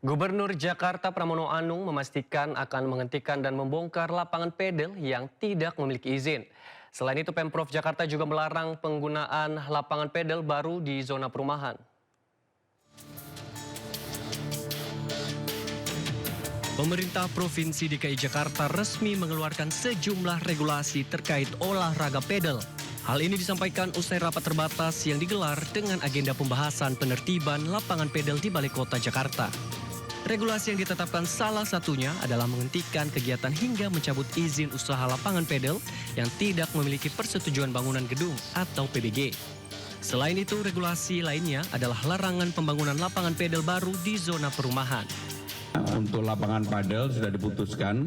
Gubernur Jakarta Pramono Anung memastikan akan menghentikan dan membongkar lapangan pedal yang tidak memiliki izin. Selain itu, Pemprov Jakarta juga melarang penggunaan lapangan pedal baru di zona perumahan. Pemerintah Provinsi DKI Jakarta resmi mengeluarkan sejumlah regulasi terkait olahraga pedal. Hal ini disampaikan usai rapat terbatas yang digelar dengan agenda pembahasan penertiban lapangan pedal di Balai Kota Jakarta. Regulasi yang ditetapkan salah satunya adalah menghentikan kegiatan hingga mencabut izin usaha lapangan pedal yang tidak memiliki persetujuan bangunan gedung atau PBG. Selain itu, regulasi lainnya adalah larangan pembangunan lapangan pedal baru di zona perumahan. Untuk lapangan padel sudah diputuskan,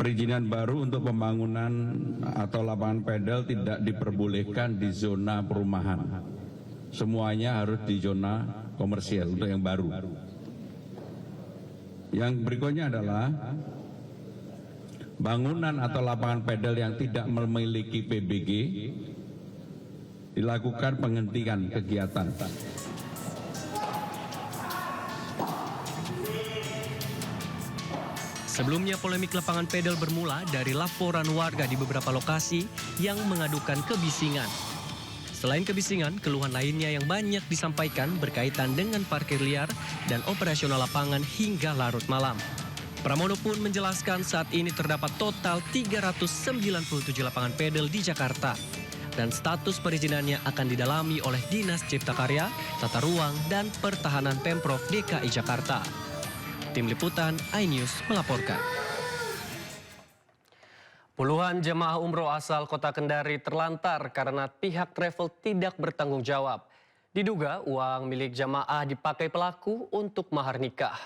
perizinan baru untuk pembangunan atau lapangan padel tidak diperbolehkan di zona perumahan. Semuanya harus di zona komersial untuk yang baru. Yang berikutnya adalah bangunan atau lapangan padel yang tidak memiliki PBG dilakukan penghentian kegiatan. Sebelumnya, polemik lapangan pedal bermula dari laporan warga di beberapa lokasi yang mengadukan kebisingan. Selain kebisingan, keluhan lainnya yang banyak disampaikan berkaitan dengan parkir liar dan operasional lapangan hingga larut malam. Pramono pun menjelaskan saat ini terdapat total 397 lapangan pedal di Jakarta. Dan status perizinannya akan didalami oleh Dinas Cipta Karya, Tata Ruang, dan Pertahanan Pemprov DKI Jakarta. Tim Liputan iNews melaporkan. Puluhan jemaah umroh asal kota Kendari terlantar karena pihak travel tidak bertanggung jawab. Diduga uang milik jemaah dipakai pelaku untuk mahar nikah.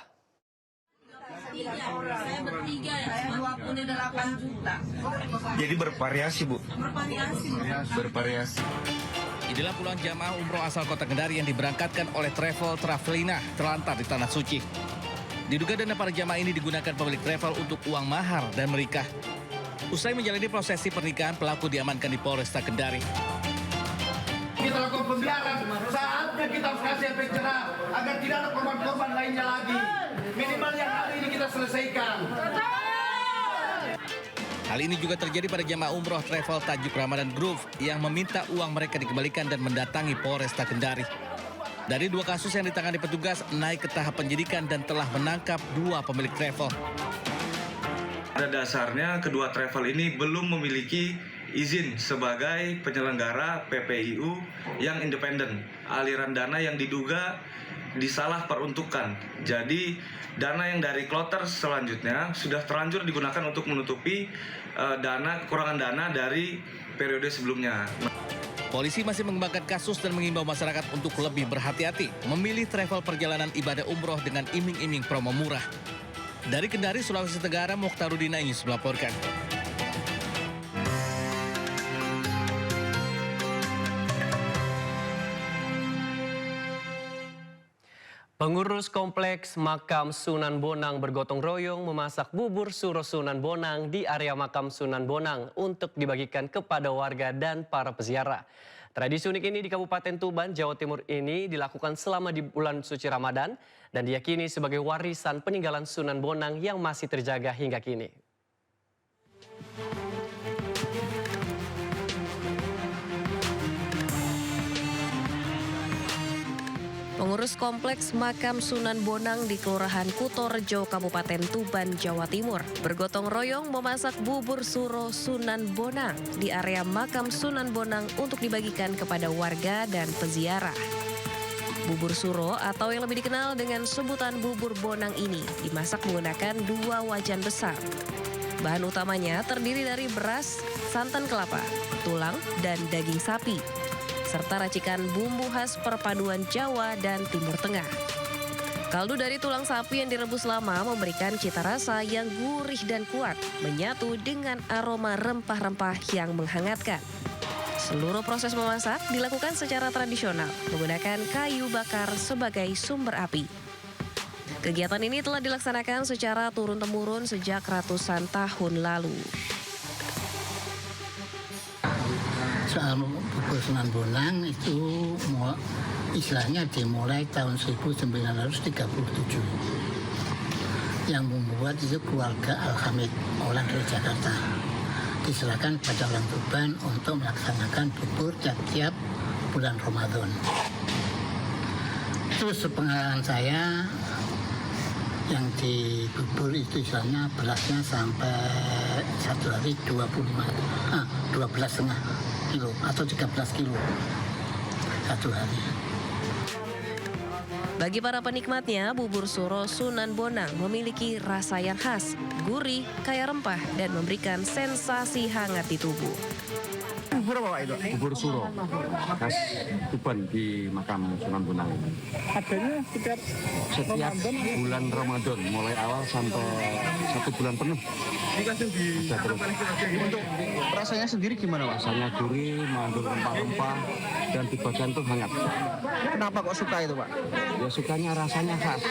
Saya bertiga ya, 28 juta. Jadi bervariasi, Bu? Bervariasi. Inilah puluhan jamaah umroh asal kota Kendari yang diberangkatkan oleh Travel Travelina terlantar di Tanah Suci. Diduga dana para jamaah ini digunakan pemilik travel untuk uang mahar dan menikah. Usai menjalani prosesi pernikahan, pelaku diamankan di Polresta Kendari. Kita lakukan pembiaran, saatnya kita harus kasih efek jerah agar tidak ada korban-korban lainnya lagi. Minimal yang hari ini kita selesaikan. Hal ini juga terjadi pada jamaah umroh travel Tajuk Ramadan Groove yang meminta uang mereka dikembalikan dan mendatangi Polresta Kendari. Dari 2 kasus yang ditangani petugas naik ke tahap penyidikan dan telah menangkap 2 pemilik travel. Pada dasarnya kedua travel ini belum memiliki izin sebagai penyelenggara PPIU yang independen. Aliran dana yang diduga disalah peruntukan. Jadi dana yang dari kloter selanjutnya sudah terlanjur digunakan untuk menutupi kekurangan dana dari periode sebelumnya. Polisi masih mengembangkan kasus dan mengimbau masyarakat untuk lebih berhati-hati memilih travel perjalanan ibadah umroh dengan iming-iming promo murah. Dari Kendari, Sulawesi Tenggara, Mokhtarudin iNews melaporkan. Pengurus Kompleks Makam Sunan Bonang bergotong royong memasak bubur suro Sunan Bonang di area Makam Sunan Bonang untuk dibagikan kepada warga dan para peziarah. Tradisi unik ini di Kabupaten Tuban, Jawa Timur ini dilakukan selama di bulan suci Ramadan dan diyakini sebagai warisan peninggalan Sunan Bonang yang masih terjaga hingga kini. Pengurus Kompleks Makam Sunan Bonang di Kelurahan Kutorejo, Kabupaten Tuban, Jawa Timur, bergotong royong memasak bubur suro Sunan Bonang di area Makam Sunan Bonang untuk dibagikan kepada warga dan peziarah. Bubur suro atau yang lebih dikenal dengan sebutan bubur bonang ini dimasak menggunakan 2 wajan besar. Bahan utamanya terdiri dari beras, santan kelapa, tulang, dan daging sapi, serta racikan bumbu khas perpaduan Jawa dan Timur Tengah. Kaldu dari tulang sapi yang direbus lama memberikan cita rasa yang gurih dan kuat, menyatu dengan aroma rempah-rempah yang menghangatkan. Seluruh proses memasak dilakukan secara tradisional, menggunakan kayu bakar sebagai sumber api. Kegiatan ini telah dilaksanakan secara turun-temurun sejak ratusan tahun lalu. Soal bubur Sunan Bonang itu istilahnya dimulai tahun 1937 yang membuat itu keluarga Al-Hamid, orang dari Jakarta, diserahkan pada orang Tuban untuk melaksanakan bubur tiap-tiap bulan Ramadan. Terus sepengalaman saya yang di bubur itu istilahnya belasnya sampai satu hari 12,5 kilo atau 13 kilo satu hari. Bagi para penikmatnya, bubur suro Sunan Bonang memiliki rasa yang khas, gurih, kaya rempah, dan memberikan sensasi hangat di tubuh. Bubur apa Pak itu? Bubur suro, khas Tuban di makam Sunan Bonang. Adanya setiap bulan Ramadan, mulai awal sampai 1 bulan penuh. Dikasih di untuk rasanya sendiri gimana Pak? Rasanya gurih, mengandung rempah-rempah, dan di bagian itu hangat. Kenapa kok suka itu Pak? Ya sukanya rasanya khas,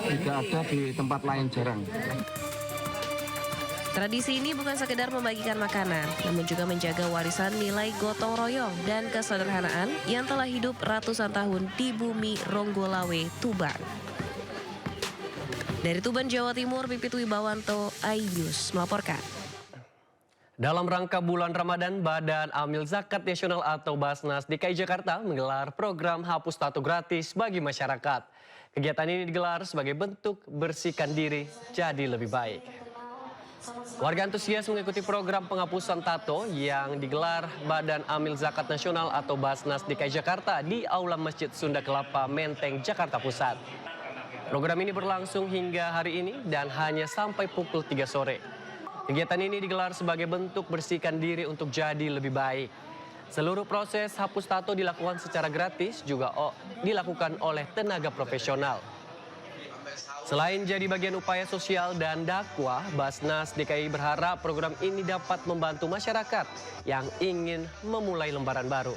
tidak ada di tempat lain, jarang. Tradisi ini bukan sekedar membagikan makanan, namun juga menjaga warisan nilai gotong royong dan kesederhanaan yang telah hidup ratusan tahun di bumi Ronggolawe, Tuban. Dari Tuban, Jawa Timur, Pipit Wibawanto, iNews melaporkan. Dalam rangka bulan Ramadan, Badan Amil Zakat Nasional atau Basnas DKI Jakarta menggelar program hapus tato gratis bagi masyarakat. Kegiatan ini digelar sebagai bentuk bersihkan diri jadi lebih baik. Warga antusias mengikuti program penghapusan tato yang digelar Badan Amil Zakat Nasional atau Basnas DKI Jakarta di Aula Masjid Sunda Kelapa, Menteng, Jakarta Pusat. Program ini berlangsung hingga hari ini dan hanya sampai pukul 3 sore. Kegiatan ini digelar sebagai bentuk bersihkan diri untuk jadi lebih baik. Seluruh proses hapus tato dilakukan secara gratis juga dilakukan oleh tenaga profesional. Selain jadi bagian upaya sosial dan dakwah, Basnas DKI berharap program ini dapat membantu masyarakat yang ingin memulai lembaran baru.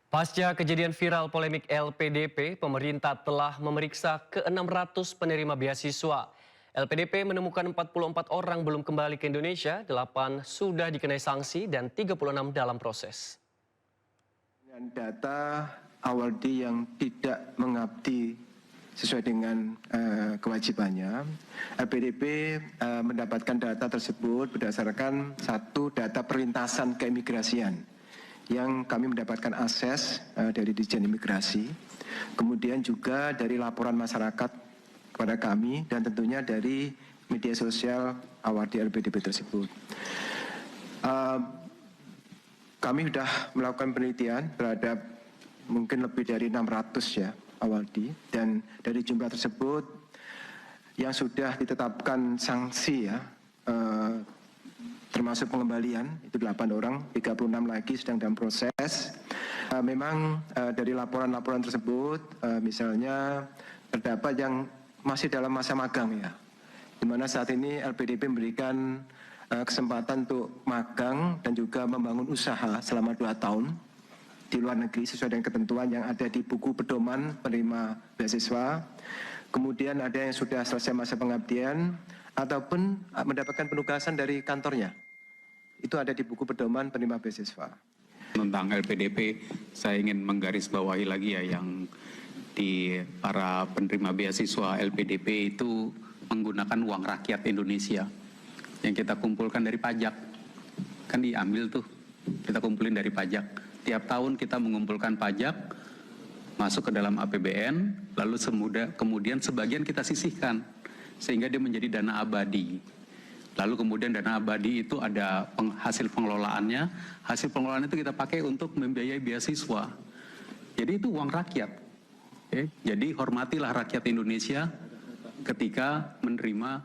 Pasca kejadian viral polemik LPDP, pemerintah telah memeriksa ke-600 penerima beasiswa. LPDP menemukan 44 orang belum kembali ke Indonesia, 8 sudah dikenai sanksi dan 36 dalam proses. Dengan data awardee yang tidak mengabdi sesuai dengan kewajibannya, LPDP mendapatkan data tersebut berdasarkan satu data perlintasan keimigrasian yang kami mendapatkan akses dari Ditjen Imigrasi, kemudian juga dari laporan masyarakat kepada kami dan tentunya dari media sosial awardee LPDP tersebut. Kami sudah melakukan penelitian terhadap mungkin lebih dari 600 ya awardee, dan dari jumlah tersebut yang sudah ditetapkan sanksi ya termasuk pengembalian itu 8 orang, 36 lagi sedang dalam proses. Memang dari laporan-laporan tersebut misalnya terdapat yang masih dalam masa magang ya, di mana saat ini LPDP memberikan kesempatan untuk magang dan juga membangun usaha selama 2 tahun di luar negeri sesuai dengan ketentuan yang ada di buku pedoman penerima beasiswa. Kemudian ada yang sudah selesai masa pengabdian ataupun mendapatkan penugasan dari kantornya. Itu ada di buku pedoman penerima beasiswa. Tentang LPDP, saya ingin menggarisbawahi lagi ya, yang di para penerima beasiswa LPDP itu menggunakan uang rakyat Indonesia yang kita kumpulkan dari pajak. Kan diambil tuh, kita kumpulin dari pajak. Tiap tahun kita mengumpulkan pajak, masuk ke dalam APBN, lalu kemudian sebagian kita sisihkan, sehingga dia menjadi dana abadi. Lalu kemudian dana abadi itu ada hasil pengelolaannya, hasil pengelolaan itu kita pakai untuk membiayai beasiswa. Jadi itu uang rakyat. Jadi hormatilah rakyat Indonesia ketika menerima